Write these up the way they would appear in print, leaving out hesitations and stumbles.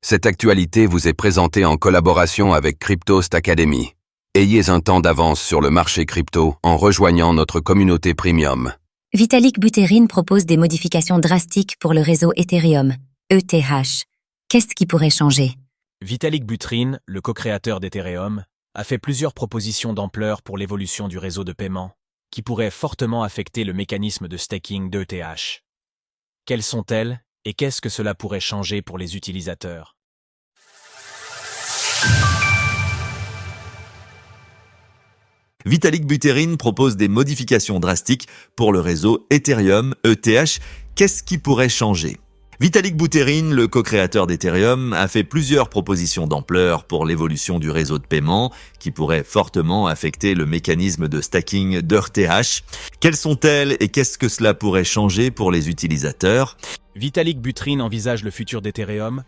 Cette actualité vous est présentée en collaboration avec Cryptost Academy. Ayez un temps d'avance sur le marché crypto en rejoignant notre communauté premium. Vitalik Buterin propose des modifications drastiques pour le réseau Ethereum, ETH. Qu'est-ce qui pourrait changer? Vitalik Buterin, le co-créateur d'Ethereum, a fait plusieurs propositions d'ampleur pour l'évolution du réseau de paiement, qui pourraient fortement affecter le mécanisme de staking d'ETH. Quelles sont-elles et qu'est-ce que cela pourrait changer pour les utilisateurs? Vitalik Buterin propose des modifications drastiques pour le réseau Ethereum, ETH. Qu'est-ce qui pourrait changer? Vitalik Buterin, le co-créateur d'Ethereum, a fait plusieurs propositions d'ampleur pour l'évolution du réseau de paiement qui pourrait fortement affecter le mécanisme de staking d'ETH. Quelles sont-elles et qu'est-ce que cela pourrait changer pour les utilisateurs? Vitalik Buterin envisage le futur d'Ethereum.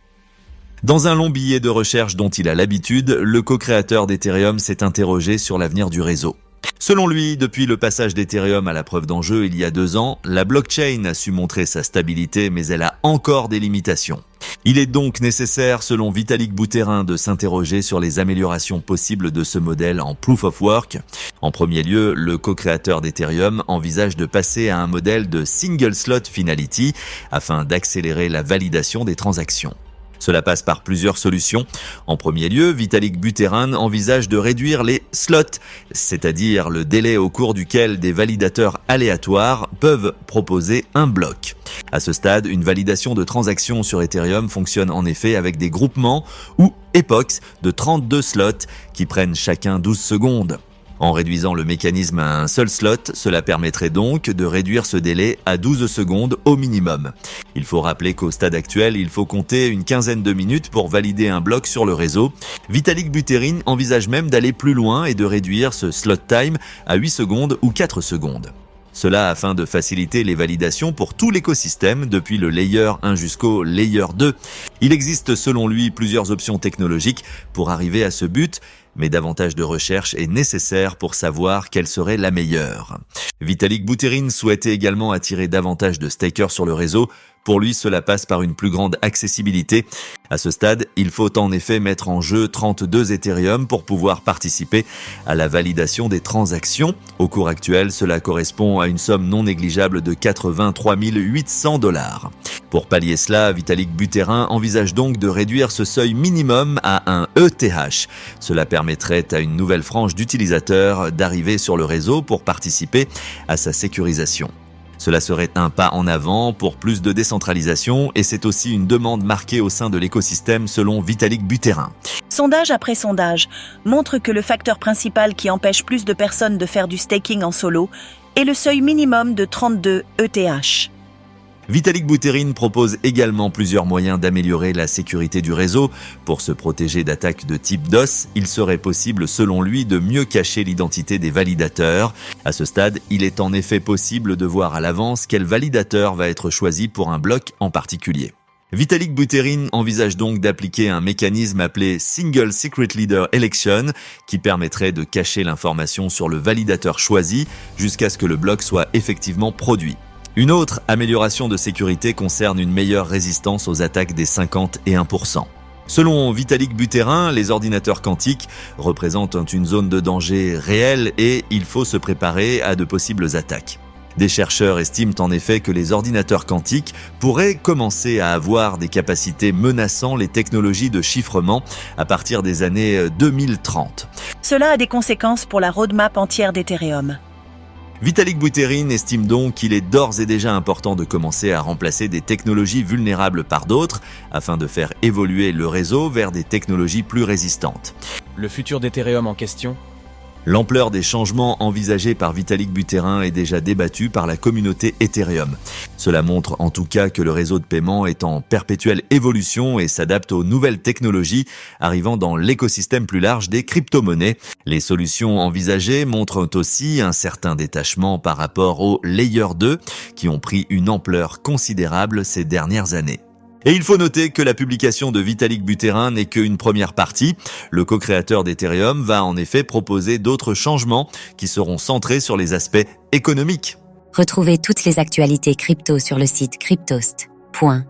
Dans un long billet de recherche dont il a l'habitude, le co-créateur d'Ethereum s'est interrogé sur l'avenir du réseau. Selon lui, depuis le passage d'Ethereum à la preuve d'enjeu il y a 2 ans, la blockchain a su montrer sa stabilité, mais elle a encore des limitations. Il est donc nécessaire, selon Vitalik Buterin, de s'interroger sur les améliorations possibles de ce modèle en Proof of Work. En premier lieu, le co-créateur d'Ethereum envisage de passer à un modèle de Single Slot Finality afin d'accélérer la validation des transactions. Cela passe par plusieurs solutions. En premier lieu, Vitalik Buterin envisage de réduire les slots, c'est-à-dire le délai au cours duquel des validateurs aléatoires peuvent proposer un bloc. À ce stade, une validation de transactions sur Ethereum fonctionne en effet avec des groupements ou epochs de 32 slots qui prennent chacun 12 secondes. En réduisant le mécanisme à un seul slot, cela permettrait donc de réduire ce délai à 12 secondes au minimum. Il faut rappeler qu'au stade actuel, il faut compter une quinzaine de minutes pour valider un bloc sur le réseau. Vitalik Buterin envisage même d'aller plus loin et de réduire ce slot time à 8 secondes ou 4 secondes. Cela afin de faciliter les validations pour tout l'écosystème, depuis le layer 1 jusqu'au layer 2. Il existe selon lui plusieurs options technologiques pour arriver à ce but, mais davantage de recherche est nécessaire pour savoir quelle serait la meilleure. Vitalik Buterin souhaitait également attirer davantage de stakers sur le réseau. Pour lui, cela passe par une plus grande accessibilité. À ce stade, il faut en effet mettre en jeu 32 Ethereum pour pouvoir participer à la validation des transactions. Au cours actuel, cela correspond à une somme non négligeable de 83 800 $. Pour pallier cela, Vitalik Buterin envisage donc de réduire ce seuil minimum à un ETH. Cela permettrait à une nouvelle frange d'utilisateurs d'arriver sur le réseau pour participer à sa sécurisation. Cela serait un pas en avant pour plus de décentralisation et c'est aussi une demande marquée au sein de l'écosystème selon Vitalik Buterin. Sondage après sondage montre que le facteur principal qui empêche plus de personnes de faire du staking en solo est le seuil minimum de 32 ETH. Vitalik Buterin propose également plusieurs moyens d'améliorer la sécurité du réseau. Pour se protéger d'attaques de type DOS, il serait possible selon lui de mieux cacher l'identité des validateurs. À ce stade, il est en effet possible de voir à l'avance quel validateur va être choisi pour un bloc en particulier. Vitalik Buterin envisage donc d'appliquer un mécanisme appelé Single Secret Leader Election qui permettrait de cacher l'information sur le validateur choisi jusqu'à ce que le bloc soit effectivement produit. Une autre amélioration de sécurité concerne une meilleure résistance aux attaques des 51%. Selon Vitalik Buterin, les ordinateurs quantiques représentent une zone de danger réelle et il faut se préparer à de possibles attaques. Des chercheurs estiment en effet que les ordinateurs quantiques pourraient commencer à avoir des capacités menaçant les technologies de chiffrement à partir des années 2030. Cela a des conséquences pour la roadmap entière d'Ethereum. Vitalik Buterin estime donc qu'il est d'ores et déjà important de commencer à remplacer des technologies vulnérables par d'autres afin de faire évoluer le réseau vers des technologies plus résistantes. Le futur d'Ethereum en question? L'ampleur des changements envisagés par Vitalik Buterin est déjà débattue par la communauté Ethereum. Cela montre en tout cas que le réseau de paiement est en perpétuelle évolution et s'adapte aux nouvelles technologies arrivant dans l'écosystème plus large des crypto-monnaies. Les solutions envisagées montrent aussi un certain détachement par rapport aux Layer 2 qui ont pris une ampleur considérable ces dernières années. Et il faut noter que la publication de Vitalik Buterin n'est qu'une première partie. Le co-créateur d'Ethereum va en effet proposer d'autres changements qui seront centrés sur les aspects économiques. Retrouvez toutes les actualités crypto sur le site cryptost.fr.